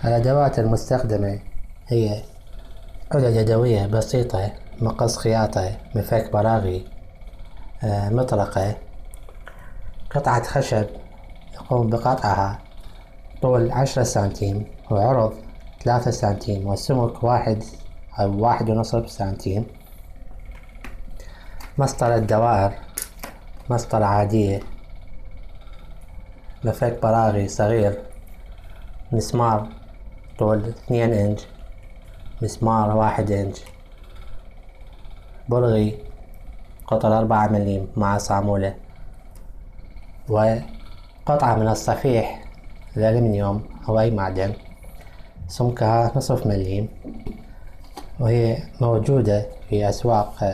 الأدوات المستخدمة هي علة يدوية بسيطة، مقص خياطة، مفك براغي، مطرقة، قطعة خشب يقوم بقطعها طول 10 سنتيم وعرض 3 سنتيم وسمك 1 أو 1.5 سنتيم، مسطرة دوائر، مسطرة عادية، مفك براغي صغير، مسمار طول 2 إنش، مسمار 1 إنش، برغي قطر 4 ملم مع صامولة، وقطعة من الصفيح الألمنيوم أو أي معدن سمكها 0.5 ملم، وهي موجودة في أسواق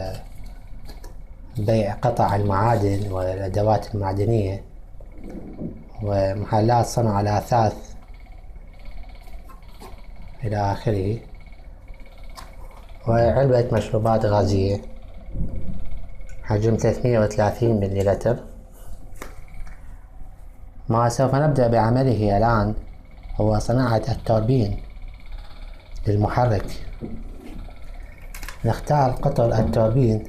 بيع قطع المعادن والأدوات المعدنية ومحلات صنع الأثاث إلى آخره. وعلبة مشروبات غازية حجم 330 مليلتر. ما سوف نبدأ بعمله الآن هو صناعة التوربين للمحرك. نختار قطر التوربين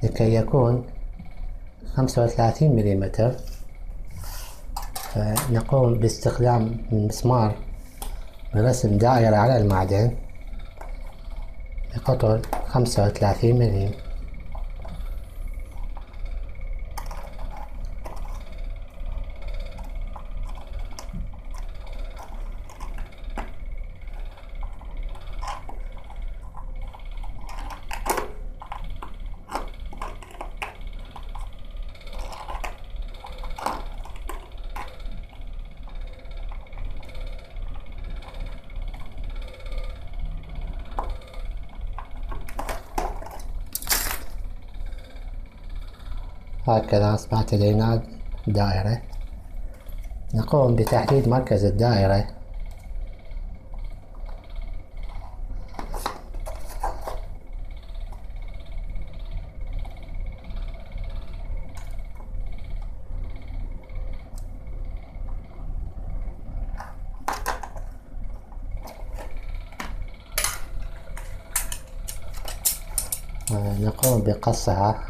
لكي يكون 35 مليمتر، نقوم باستخدام المسمار برسم دائرة على المعدن بقطر 35 ملم. هكذا أصبحت لدينا دائرة. نقوم بتحديد مركز الدائرة ونقوم بقصها.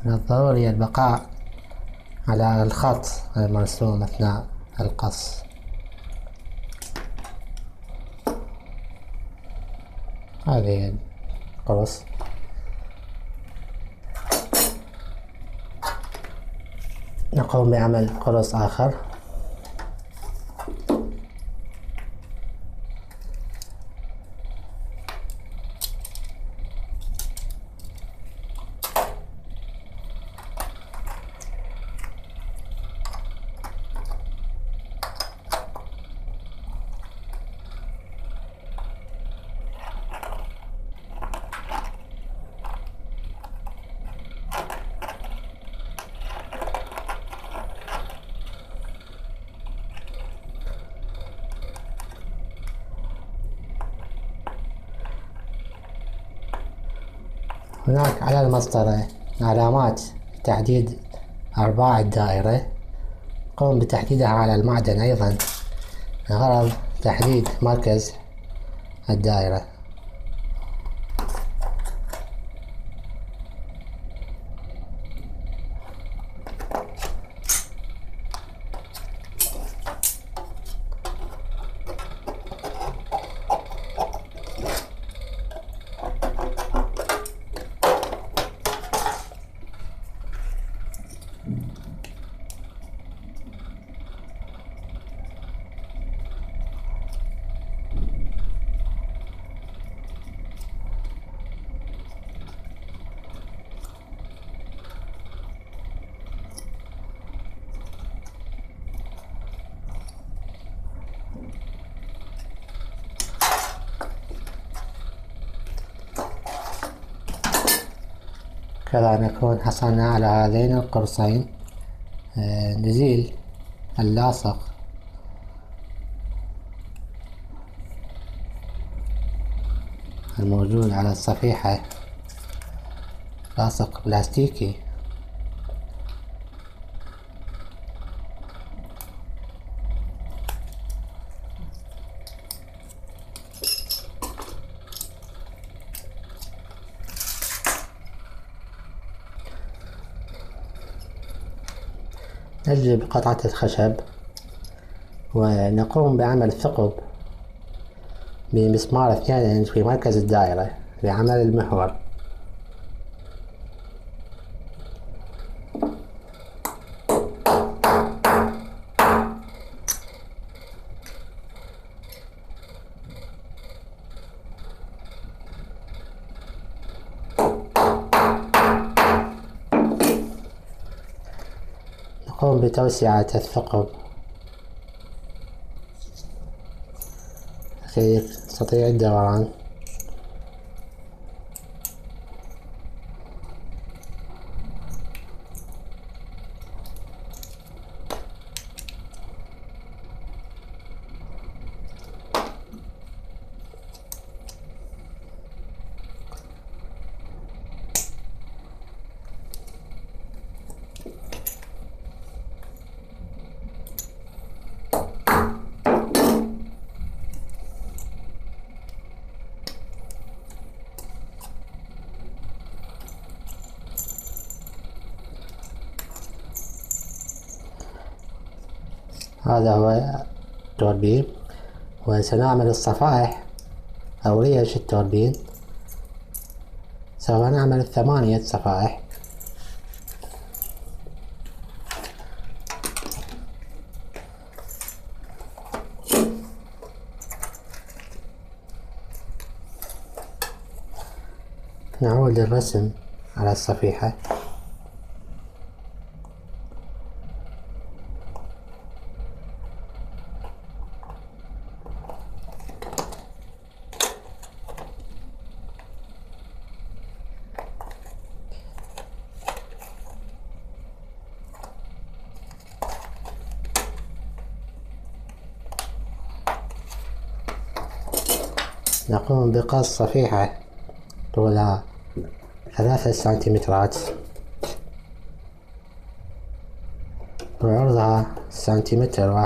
من الضروري البقاء على الخط المرسوم أثناء القص. هذه القرص. نقوم بعمل قرص آخر. هناك على المسطرة علامات تحديد أرباع الدائرة، قم بتحديدها على المعدن أيضا غرض تحديد مركز الدائرة. كذا نكون حصلنا على هذين القرصين. نزيل اللاصق الموجود على الصفيحة، لاصق بلاستيكي. نجيب قطعة الخشب ونقوم بعمل ثقب بمسمار 2 إنش في مركز الدائرة لعمل المحور. نقوم بتوسعة الثقب كي يستطيع الدوران. هذا هو التوربين، وسنعمل الصفائح أو ريش التوربين. سوف نعمل 8 صفائح. نعود للرسم على الصفيحة. نقوم بقص صفيحة طولها 3 سنتيمترات وعرضها 1 سنتيمتر.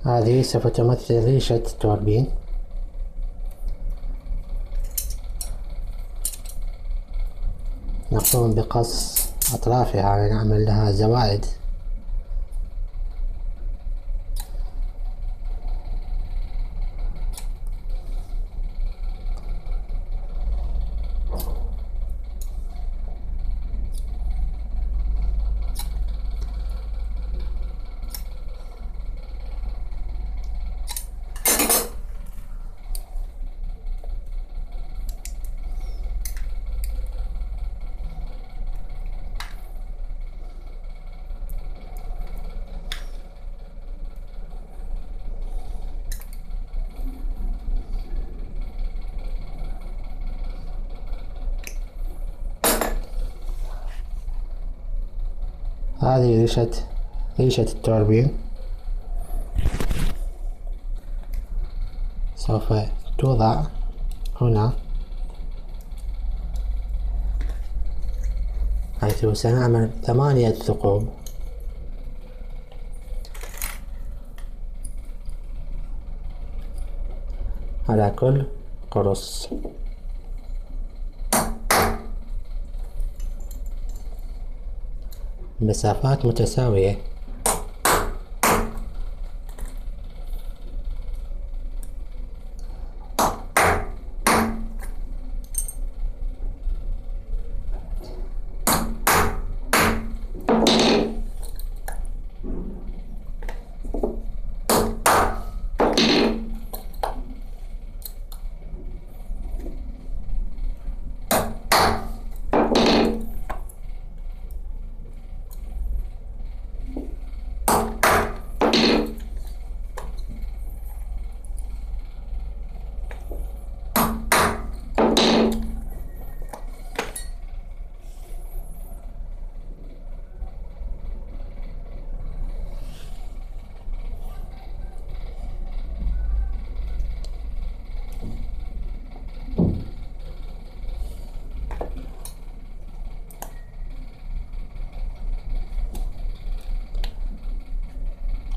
هذه سوف تمثل ريشة التوربين. نقوم بقص أطرافها ونعمل لها زوائد. هذه ريشة التوربين سوف توضع هنا، حيث سنعمل 8 ثقوب. على كل قرص. مسافات متساوية.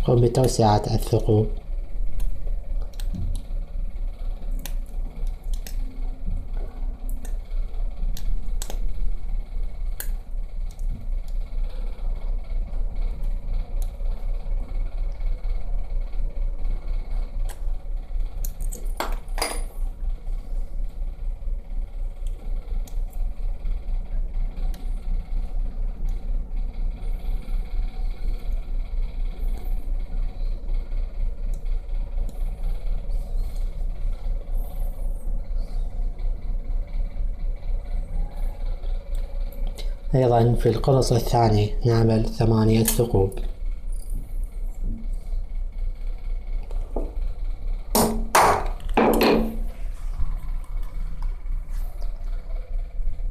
قم بتوسعة الثقوب. أيضا في القرص الثاني نعمل 8 ثقوب.